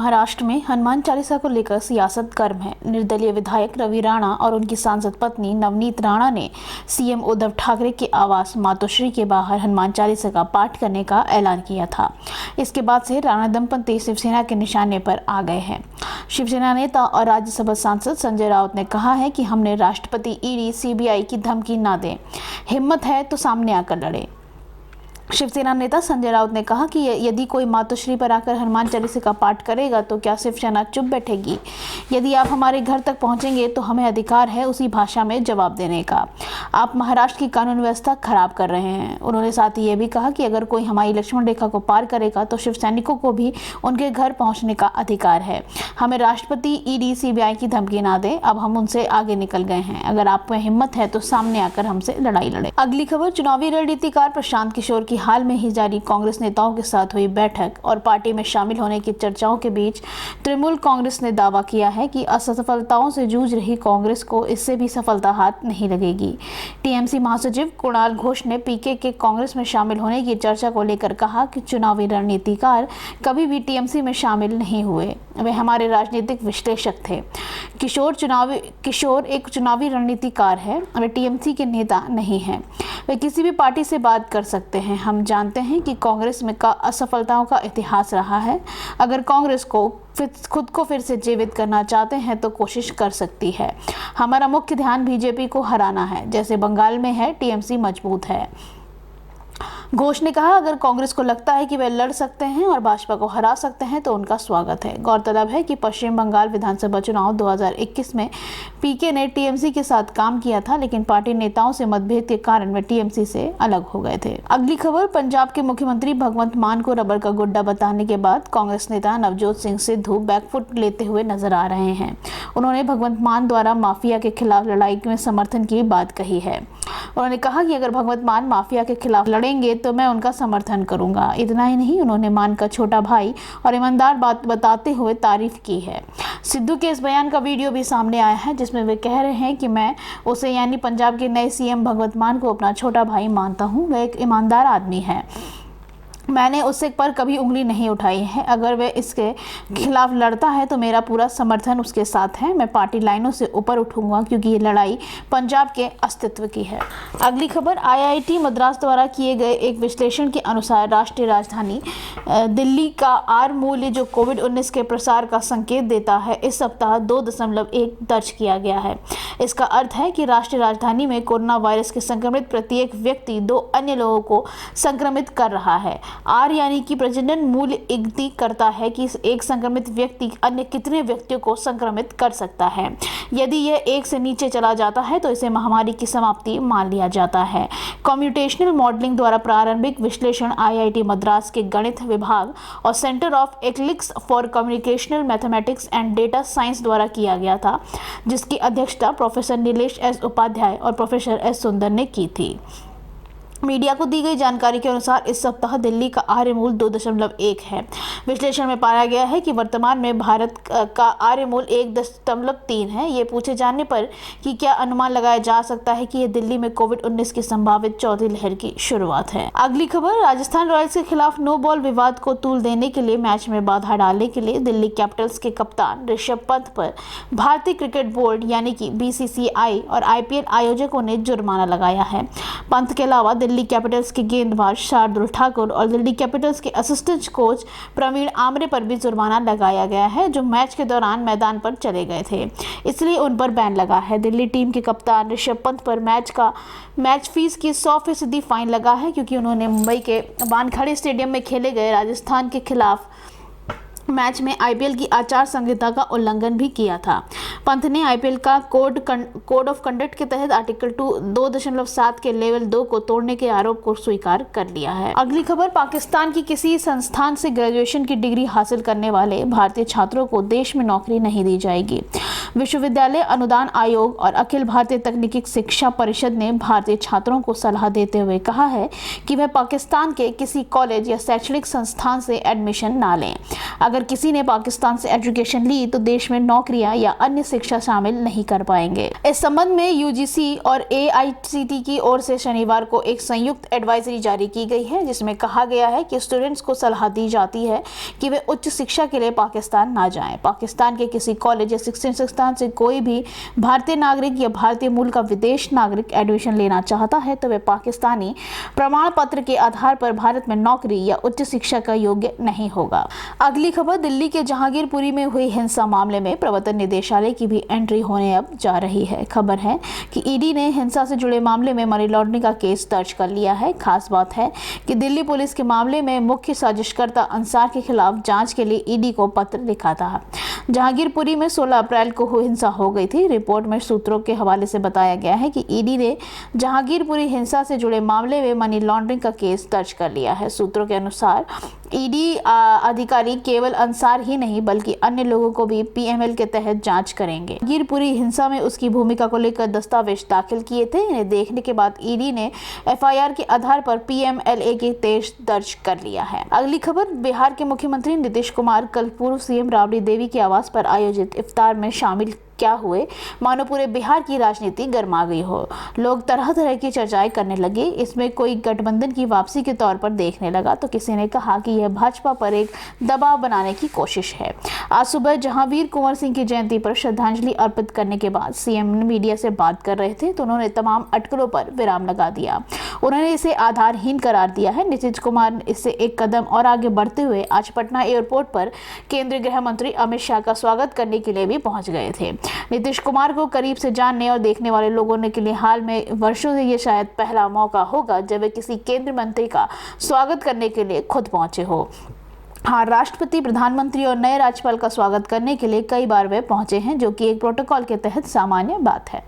महाराष्ट्र में हनुमान चालीसा को लेकर सियासत गर्म है। निर्दलीय विधायक रवि राणा और उनकी सांसद पत्नी नवनीत राणा ने सीएम उद्धव ठाकरे के आवास मातोश्री के बाहर हनुमान चालीसा का पाठ करने का ऐलान किया था। इसके बाद से राणा दंपति शिवसेना के निशाने पर आ गए हैं। शिवसेना नेता और राज्यसभा सांसद संजय राउत ने कहा है कि हमने राष्ट्रपति ईडी सीबीआई की धमकी ना दें, हिम्मत है तो सामने आकर लड़े। शिवसेना नेता संजय राउत ने कहा कि यदि कोई मातोश्री पर आकर हनुमान चालीसा का पाठ करेगा तो क्या शिवसेना चुप बैठेगी? यदि आप हमारे घर तक पहुंचेंगे तो हमें अधिकार है उसी भाषा में जवाब देने का। आप महाराष्ट्र की कानून व्यवस्था खराब कर रहे हैं। उन्होंने साथ ही ये भी कहा कि अगर कोई हमारी लक्ष्मण रेखा को पार करेगा तो शिव सैनिकों को भी उनके घर पहुंचने का अधिकार है। हमें राष्ट्रपति ईडी सीबीआई की धमकी ना दे, अब हम उनसे आगे निकल गए हैं। अगर आप में हिम्मत है तो सामने आकर हमसे लड़ाई लड़े। अगली खबर, चुनावी रणनीतिकार प्रशांत किशोर की हाल में ही जारी कांग्रेस नेताओं के साथ हुई बैठक और पार्टी में शामिल होने की चर्चाओं के बीच तृणमूल कांग्रेस ने दावा किया है कि असफलताओं से जूझ रही कांग्रेस को इससे भी सफलता हाथ नहीं लगेगी। टीएमसी महासचिव कुणाल घोष ने पीके के कांग्रेस में शामिल होने की चर्चा को लेकर कहा कि चुनावी रणनीतिकार कभी भी टीएमसी में शामिल नहीं हुए, वे हमारे राजनीतिक विश्लेषक थे। किशोर एक चुनावी रणनीतिकार है, वे टीएमसी के नेता नहीं हैं। वे किसी भी पार्टी से बात कर सकते हैं। हम जानते हैं कि कांग्रेस में का असफलताओं का इतिहास रहा है। अगर कांग्रेस को खुद को फिर से जीवित करना चाहते हैं तो कोशिश कर सकती है। हमारा मुख्य ध्यान बीजेपी को हराना है, जैसे बंगाल में है। टीएमसी मजबूत है। घोष ने कहा, अगर कांग्रेस को लगता है कि वे लड़ सकते हैं और भाजपा को हरा सकते हैं तो उनका स्वागत है। गौरतलब है कि पश्चिम बंगाल विधानसभा चुनाव 2021 में पीके ने टीएमसी के साथ काम किया था, लेकिन पार्टी नेताओं से मतभेद के कारण वे टीएमसी से अलग हो गए थे। अगली खबर, पंजाब के मुख्यमंत्री भगवंत मान को रबर का गुड्डा बताने के बाद कांग्रेस नेता नवजोत सिंह सिद्धू बैकफुट लेते हुए नजर आ रहे हैं। उन्होंने भगवंत मान द्वारा माफिया के खिलाफ लड़ाई में समर्थन की बात कही है। उन्होंने कहा कि अगर भगवंत मान माफिया के खिलाफ लड़ेंगे तो मैं उनका समर्थन करूंगा। इतना ही नहीं, उन्होंने मान का छोटा भाई और ईमानदार बात बताते हुए तारीफ की है। सिद्धू के इस बयान का वीडियो भी सामने आया है, जिसमें वे कह रहे हैं कि मैं उसे यानी पंजाब के नए सीएम भगवंत मान को अपना छोटा भाई मानता हूं। वह एक ईमानदार आदमी है, मैंने उससे पर कभी उंगली नहीं उठाई है। अगर वह इसके खिलाफ लड़ता है तो मेरा पूरा समर्थन उसके साथ है। मैं पार्टी लाइनों से ऊपर उठूंगा क्योंकि ये लड़ाई पंजाब के अस्तित्व की है। अगली खबर, आईआईटी मद्रास द्वारा किए गए एक विश्लेषण के अनुसार राष्ट्रीय राजधानी दिल्ली का आर मूल्य जो कोविड-19 के प्रसार का संकेत देता है, इस सप्ताह 2.1 दर्ज किया गया है। इसका अर्थ है कि राष्ट्रीय राजधानी में कोरोना वायरस के संक्रमित प्रत्येक व्यक्ति 2 अन्य लोगों को संक्रमित कर रहा है। आर यानी कि प्रजनन मूल्य इंगित करता है कि एक संक्रमित व्यक्ति अन्य कितने व्यक्तियों को संक्रमित कर सकता है। यदि यह 1 से नीचे चला जाता है तो इसे महामारी की समाप्ति मान लिया जाता है। कम्प्यूटेशनल मॉडलिंग द्वारा प्रारंभिक विश्लेषण आईआईटी मद्रास के गणित विभाग और centre of excellence for communicational mathematics and data science द्वारा किया गया था, जिसकी अध्यक्षता प्रोफेसर नीलेश एस उपाध्याय और प्रोफेसर एस सुंदर ने की थी। मीडिया को दी गई जानकारी के अनुसार इस सप्ताह दिल्ली का आर्य मूल 2.1 है। विश्लेषण में पाया गया है कि वर्तमान में भारत का आर्य मूल 1.3 है। ये पूछे जाने पर कि क्या अनुमान लगाया जा सकता है कि यह दिल्ली में कोविड-19 की संभावित चौथी लहर की शुरुआत है। अगली खबर, राजस्थान रॉयल्स के खिलाफ नो बॉल विवाद को तूल देने के लिए मैच में बाधा डालने के लिए दिल्ली कैपिटल्स के कप्तान ऋषभ पंत पर भारतीय क्रिकेट बोर्ड यानी कि बीसीसीआई और आईपीएल आयोजकों ने जुर्माना लगाया है। पंत के अलावा दिल्ली कैपिटल्स के गेंदबाज शार्दुल ठाकुर और दिल्ली कैपिटल्स के असिस्टेंट कोच प्रवीण आमरे पर भी जुर्माना लगाया गया है, जो मैच के दौरान मैदान पर चले गए थे, इसलिए उन पर बैन लगा है। दिल्ली टीम के कप्तान ऋषभ पंत पर मैच फीस की 100% फाइन लगा है, क्योंकि उन्होंने मुंबई के वानखेड़े स्टेडियम में खेले गए राजस्थान के खिलाफ मैच में आईपीएल की आचार संहिता का उल्लंघन भी किया था। पंत ने आईपीएल का कोड ऑफ कंडक्ट के तहत आर्टिकल 2.7 के लेवल 2 को तोड़ने के आरोप को स्वीकार कर लिया है। अगली खबर, पाकिस्तान की किसी संस्थान से ग्रेजुएशन की डिग्री हासिल करने वाले भारतीय छात्रों को देश में नौकरी नहीं दी जाएगी। विश्वविद्यालय अनुदान आयोग और अखिल भारतीय तकनीकी शिक्षा परिषद ने भारतीय छात्रों को सलाह देते हुए कहा है कि वह पाकिस्तान के किसी कॉलेज या शैक्षणिक संस्थान से एडमिशन ना लें। अगर किसी ने पाकिस्तान से एजुकेशन ली तो देश में नौकरियां या अन्य शिक्षा शामिल नहीं कर पाएंगे। इस संबंध में यूजीसी और एआईसीटी की ओर से शनिवार को एक संयुक्त एडवाइजरी जारी की गई है, जिसमें कहा गया है कि स्टूडेंट्स को सलाह दी जाती है कि वे उच्च शिक्षा के लिए पाकिस्तान ना जाएं। पाकिस्तान के किसी कॉलेज या शिक्षण संस्थान से कोई भी भारतीय नागरिक या भारतीय मूल का विदेश नागरिक एडमिशन लेना चाहता है तो वे पाकिस्तानी प्रमाण पत्र के आधार पर भारत में नौकरी या उच्च शिक्षा का योग्य नहीं होगा। अगली खबर, दिल्ली के जहांगीरपुरी में हुई हिंसा मामले में प्रवर्तन निदेशालय की भी एंट्री होने अब जा रही है। खबर है कि ईडी ने हिंसा से जुड़े मामले में मनी लॉन्ड्रिंग का केस दर्ज कर लिया है। खास बात है कि दिल्ली पुलिस के मामले में मुख्य साजिशकर्ता अंसार के खिलाफ जांच के लिए ईडी को पत्र लिखा था। जहांगीरपुरी में 16 अप्रैल को हिंसा हो गई थी। रिपोर्ट में सूत्रों के हवाले से बताया गया है कि ईडी ने जहांगीरपुरी हिंसा से जुड़े मामले में मनी लॉन्ड्रिंग का केस दर्ज कर लिया है। सूत्रों के अनुसार ईडी अधिकारी केवल अंसार ही नहीं बल्कि अन्य लोगों को भी पीएमएल के तहत जांच करेंगे। जहांगीरपुरी हिंसा में उसकी भूमिका को लेकर दस्तावेज दाखिल किए थे। इन्हें देखने के बाद ईडी ने एफआईआर के आधार पर पीएमएलए के केस दर्ज कर लिया है। अगली खबर, बिहार के मुख्यमंत्री नीतीश कुमार कल पूर्व सीएम राबड़ी देवी के आवास पर आयोजित इफ्तार में शामिल क्या हुए, मानो पूरे बिहार की राजनीति गर्मा गई हो। लोग तरह तरह की चर्चाएं करने लगे। इसमें कोई गठबंधन की वापसी के तौर पर देखने लगा तो किसी ने कहा कि यह भाजपा पर एक दबाव बनाने की कोशिश है। आज सुबह जहां वीर कुंवर सिंह की जयंती पर श्रद्धांजलि अर्पित करने के बाद सीएम मीडिया से बात कर रहे थे तो उन्होंने तमाम अटकलों पर विराम लगा दिया। उन्होंने इसे आधारहीन करार दिया है। नीतीश कुमार इससे एक कदम और आगे बढ़ते हुए आज पटना एयरपोर्ट पर केंद्रीय गृह मंत्री अमित शाह का स्वागत करने के लिए भी पहुंच गए थे। नीतीश कुमार को करीब से जानने और देखने वाले लोगों ने के लिए हाल में वर्षों से ये शायद पहला मौका होगा जब वे किसी केंद्रीय मंत्री का स्वागत करने के लिए खुद पहुंचे हो। हाँ, राष्ट्रपति, प्रधानमंत्री और नए राज्यपाल का स्वागत करने के लिए कई बार वे पहुंचे हैं, जो कि एक प्रोटोकॉल के तहत सामान्य बात है।